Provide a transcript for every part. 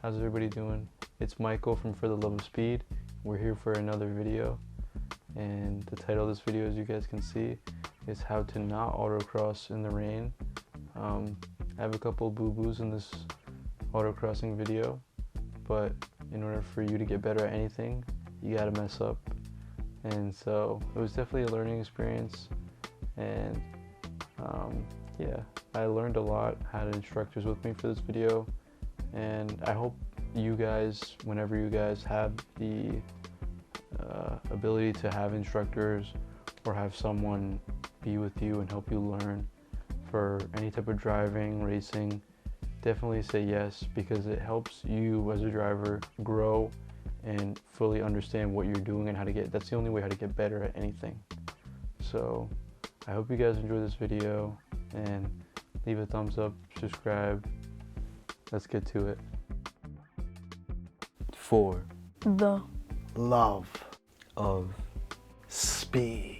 how's everybody doing? It's Michael from For the Love of Speed. We're here for another video, and the title of this video, as you guys can see, is how to not autocross in the rain. I have a couple boo-boos in this autocrossing video, but in order for you to get better at anything, you gotta mess up. And so it was definitely a learning experience, and yeah, I learned a lot. I had instructors with me for this video, and I hope you guys, whenever you guys have the ability to have instructors or have someone be with you and help you learn for any type of driving, racing, definitely say yes, because it helps you as a driver grow and fully understand what you're doing and how to get, that's the only way how to get better at anything. So I hope you guys enjoy this video, and leave a thumbs up, subscribe. Let's get to it. For the love of speed.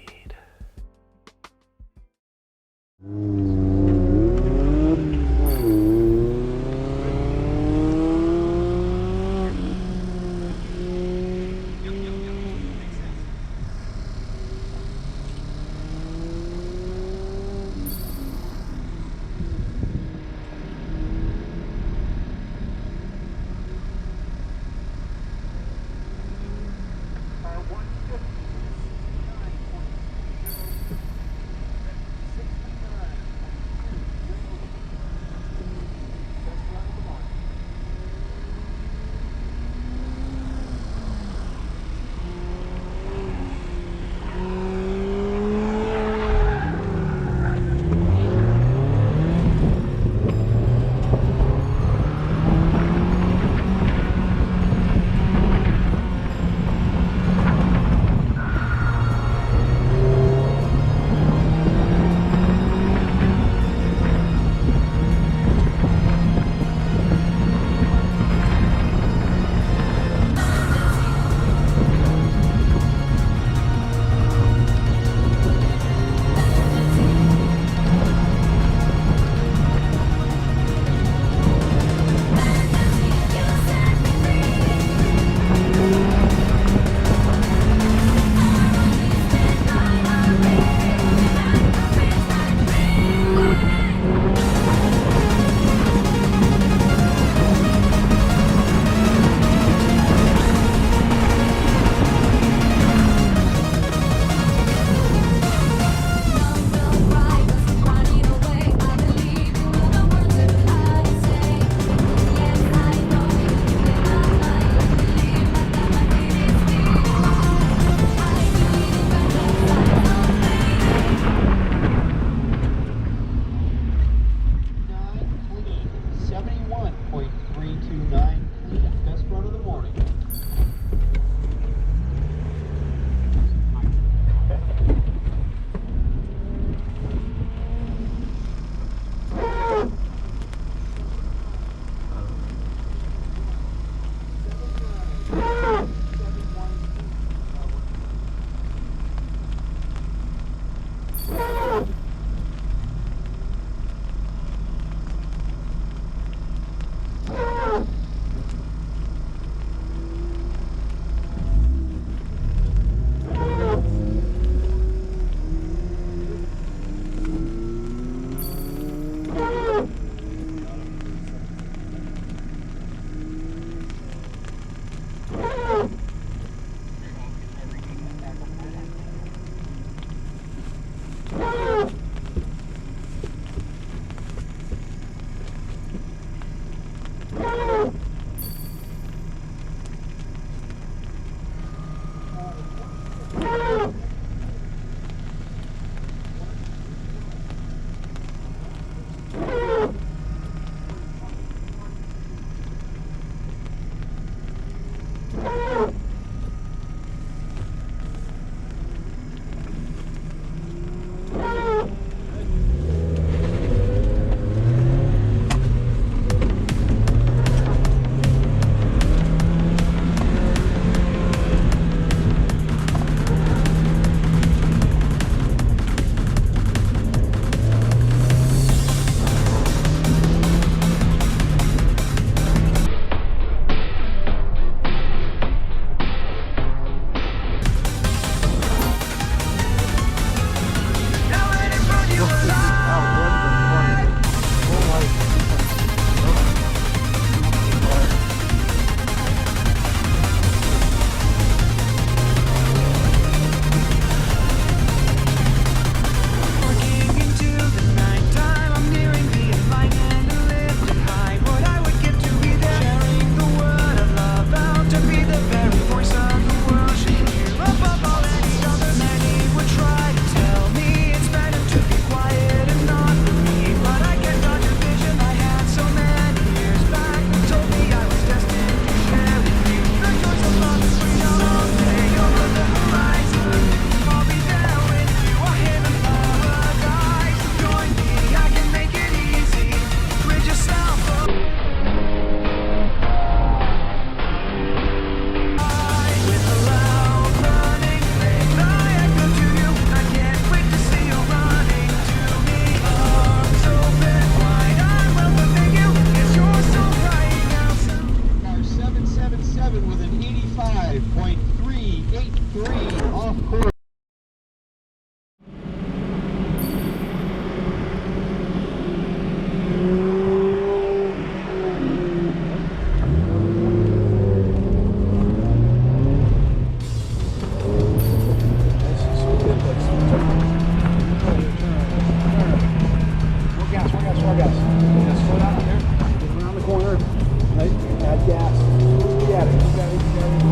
Right? Add gas. Slowly add it. You got it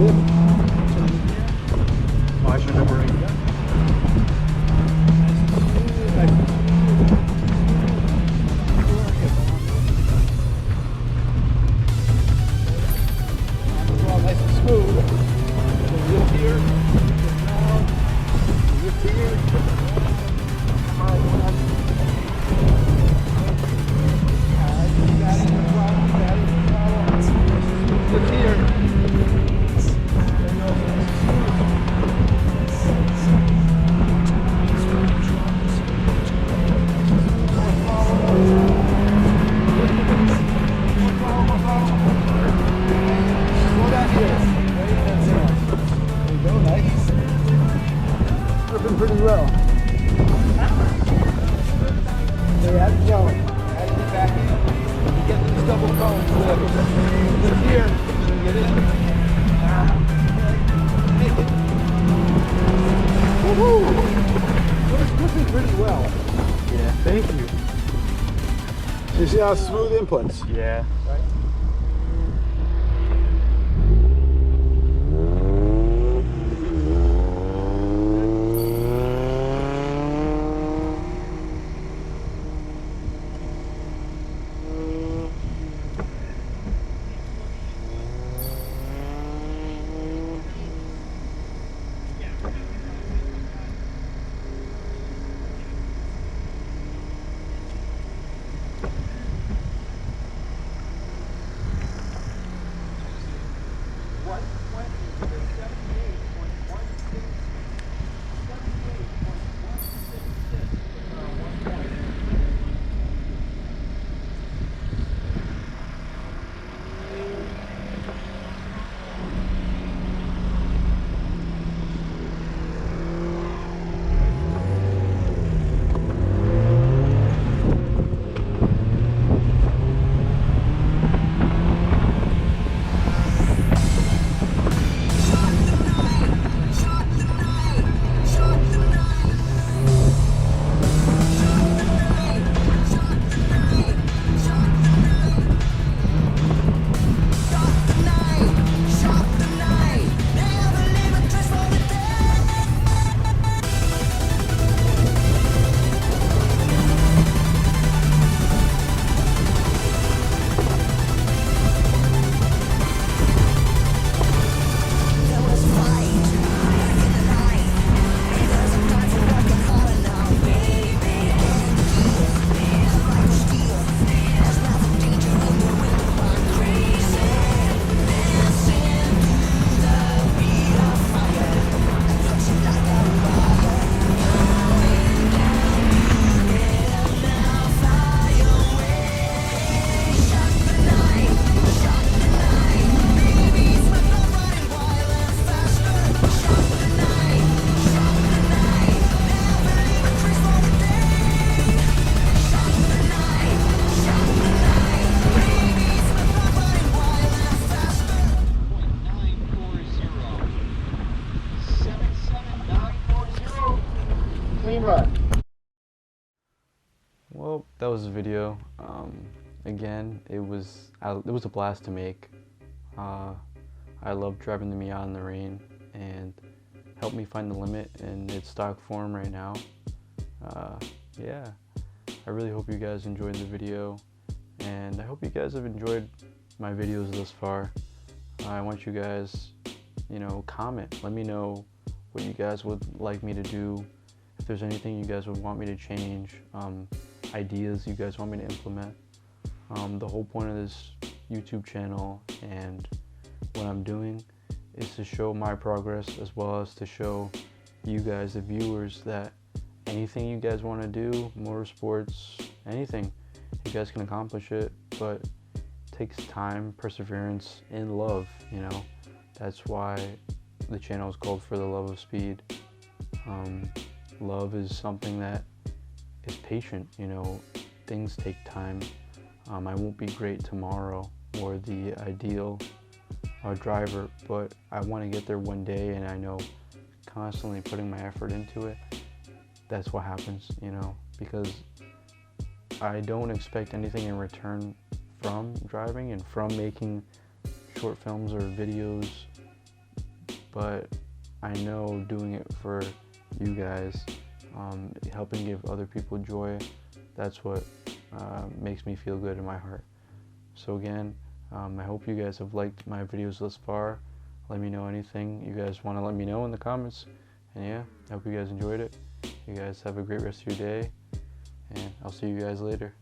lift. Watch your number 8. Nice and smooth. Nice and smooth. So lift here. Lift down. Lift here. Lift here. Pretty well. They add it going. Add it back in. You get these double cones. Lift here. Get in. Make it. Woohoo! It's gripping pretty well. Yeah, thank you. You see how smooth inputs? Yeah. Right? Well, that was the video. Again, it was a blast to make. I love driving the Miata in the rain, and helped me find the limit in its stock form right now. Yeah, I really hope you guys enjoyed the video, and I hope you guys have enjoyed my videos thus far. I want you guys, comment. Let me know what you guys would like me to do. If there's anything you guys would want me to change, ideas you guys want me to implement. The whole point of this YouTube channel and what I'm doing is to show my progress, as well as to show you guys, the viewers, that anything you guys want to do, motorsports, anything, you guys can accomplish it, but it takes time, perseverance, and love, That's why the channel is called For the Love of Speed. Love is something that is patient, things take time. I won't be great tomorrow or the ideal driver, but I want to get there one day, and I know constantly putting my effort into it, that's what happens, because I don't expect anything in return from driving and from making short films or videos, but I know doing it for you guys, helping give other people joy, that's what makes me feel good in my heart. So again, I hope you guys have liked my videos thus far. Let me know anything you guys want to let me know in the comments. And yeah, I hope you guys enjoyed it. You guys have a great rest of your day, and I'll see you guys later.